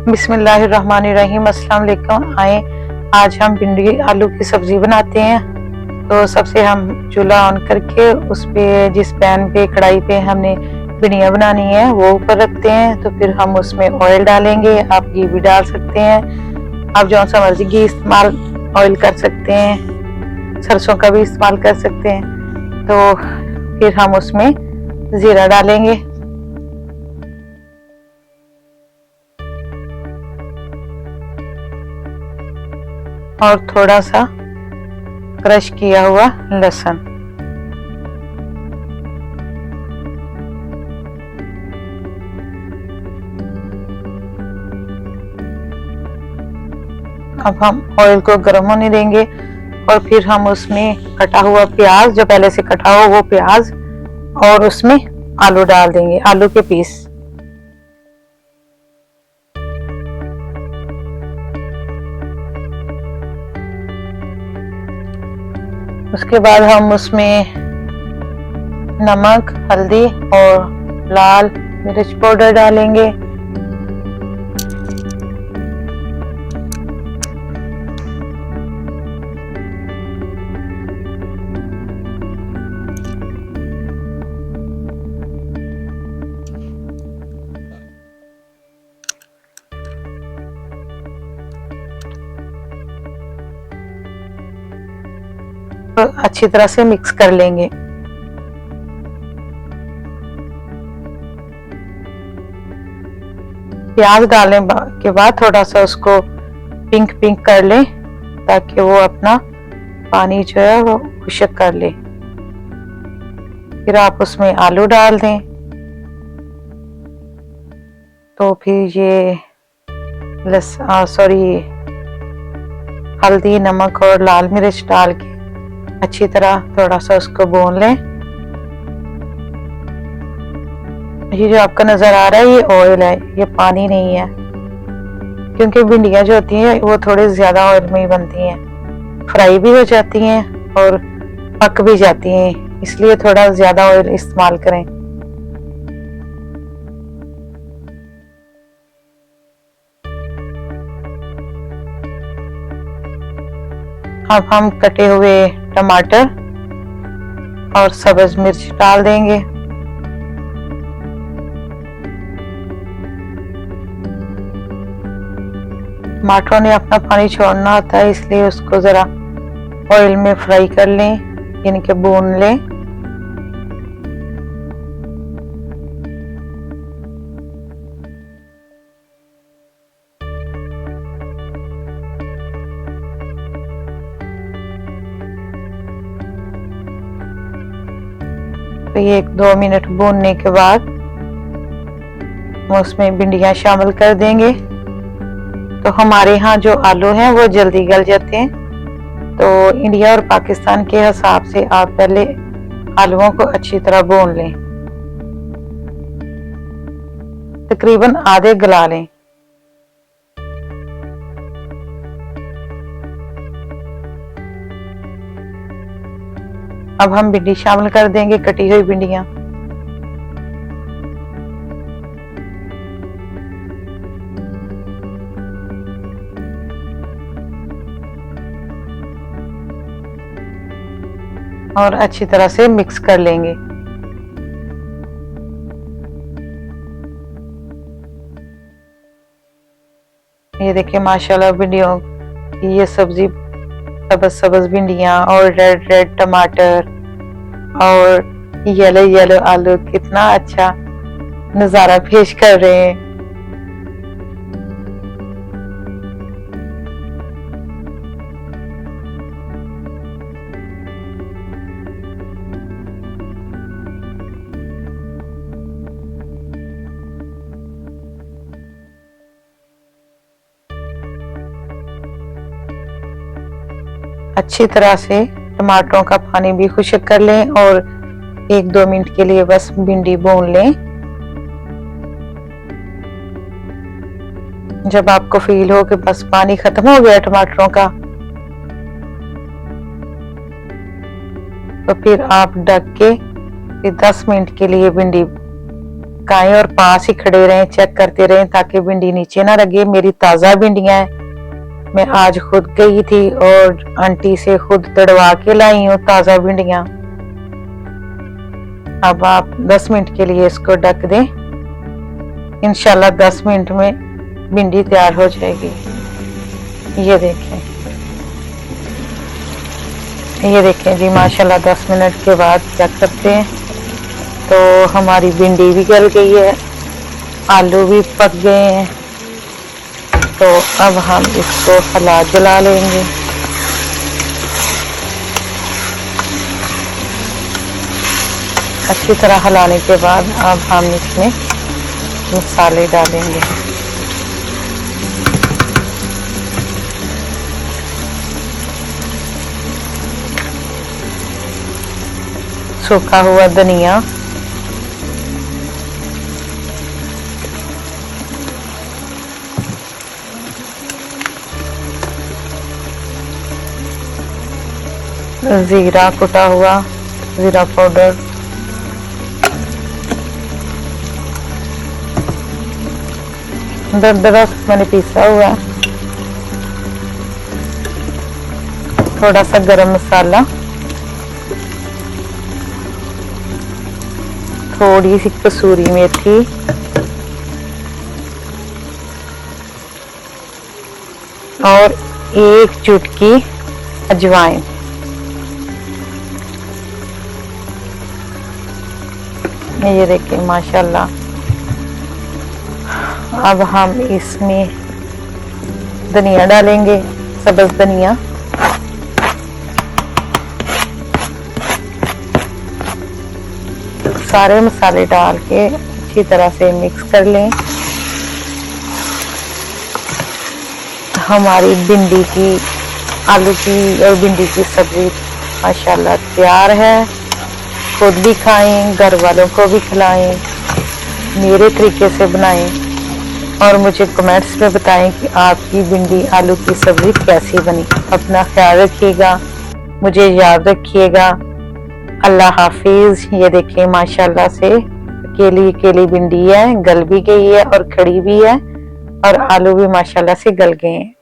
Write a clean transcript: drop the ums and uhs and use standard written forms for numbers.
बिस्मिल्लाहिर्रहमानिर्रहीम। अस्सलाम वालेकुम। आए आज हम भिंडी आलू की सब्जी बनाते हैं। तो सबसे हम चूल्हा ऑन करके उस पे जिस पैन पे कढ़ाई पे हमने भिंडियाँ बनानी है वो ऊपर रखते हैं। तो फिर हम उसमें ऑयल डालेंगे। आप घी भी डाल सकते हैं, आप जो सा मर्जी घी इस्तेमाल ऑयल कर सकते हैं, सरसों का भी इस्तेमाल कर सकते हैं। तो फिर हम उसमें जीरा डालेंगे और थोड़ा सा क्रश किया हुआ लहसुन। अब हम ऑयल को गर्म होने देंगे और फिर हम उसमें कटा हुआ प्याज, जो पहले से कटा हुआ वो प्याज, और उसमें आलू डाल देंगे, आलू के पीस। उसके बाद हम उसमें नमक, हल्दी और लाल मिर्च पाउडर डालेंगे। तो अच्छी तरह से मिक्स कर लेंगे। प्याज डालने के बाद थोड़ा सा उसको पिंक पिंक कर लें ताकि वो अपना पानी जो है वो खुश्क कर ले। फिर आप उसमें आलू डाल दें। तो फिर ये हल्दी, नमक और लाल मिर्च डाल के अच्छी तरह थोड़ा सा उसको भून लें। ये जो आपका नजर आ रहा है ये ऑयल है, ये पानी नहीं है, क्योंकि भिंडियां जो होती हैं वो थोड़ी ज्यादा ऑयल में ही बनती हैं, फ्राई भी हो जाती हैं और पक भी जाती हैं, इसलिए थोड़ा ज्यादा ऑयल इस्तेमाल करें। अब हम कटे हुए टमाटर और सब्ज मिर्च डाल देंगे। टमाटरों ने अपना पानी छोड़ना होता है, इसलिए उसको जरा ऑयल में फ्राई कर लें, यानी कि भून लें। तो ये 1-2 मिनट भूनने के बाद हम उसमें भिंडियां शामिल कर देंगे। तो हमारे यहाँ जो आलू हैं वो जल्दी गल जाते हैं, तो इंडिया और पाकिस्तान के हिसाब से आप पहले आलूओं को अच्छी तरह भून लें, तकरीबन आधे गला लें। अब हम भिंडी शामिल कर देंगे, कटी हुई भिंडियां। और अच्छी तरह से मिक्स कर लेंगे। ये देखिए माशाल्लाह भिंडियों की ये सब्जी, सब्ज भिंडियां और रेड रेड टमाटर और येलो येलो आलू कितना अच्छा नजारा पेश कर रहे हैं। अच्छी तरह से टमाटरों का पानी भी खुश्क कर लें और 1-2 मिनट के लिए बस भिंडी भून लें। जब आपको फील हो कि बस पानी खत्म हो गया टमाटरों का, तो फिर आप ढक के फिर 10 मिनट के लिए भिंडी चिपकाएं और पास ही खड़े रहें, चेक करते रहें ताकि भिंडी नीचे ना लगे। मेरी ताज़ा भिंडियां हैं, मैं आज खुद गई थी और आंटी से खुद तड़वा के लाई हूँ ताज़ा भिंडियां। अब आप 10 मिनट के लिए इसको ढक दें, इंशाल्लाह 10 मिनट में भिंडी तैयार हो जाएगी। ये देखें जी, माशाल्लाह 10 मिनट के बाद चेक करते हैं तो हमारी भिंडी भी गल गई है, आलू भी पक गए हैं। तो अब हम इसको हिला जला लेंगे। अच्छी तरह हिलाने के बाद अब हम इसमें मसाले डालेंगे। सूखा हुआ धनिया, जीरा कुटा हुआ, जीरा पाउडर, दरदरा मैंने पीसा हुआ, थोड़ा सा गरम मसाला, थोड़ी सी कसूरी मेथी और 1 चुटकी अजवाइन। ये देखिए माशाल्लाह। अब हम इसमें धनिया डालेंगे, सब्ज धनिया, सारे मसाले डाल के अच्छी तरह से मिक्स कर लें। हमारी भिंडी की, आलू की और भिंडी की सब्जी माशाल्लाह तैयार है। खुद भी खाएं, घर वालों को भी खिलाएं, मेरे तरीके से बनाएं और मुझे कमेंट्स में बताएं कि आपकी भिंडी आलू की सब्जी कैसी बनी। अपना ख्याल रखिएगा, मुझे याद रखिएगा। अल्लाह हाफिज। ये देखिए माशाल्लाह से अकेली अकेली भिंडी है, गल भी गई है और खड़ी भी है और आलू भी माशाल्लाह से गल गए हैं।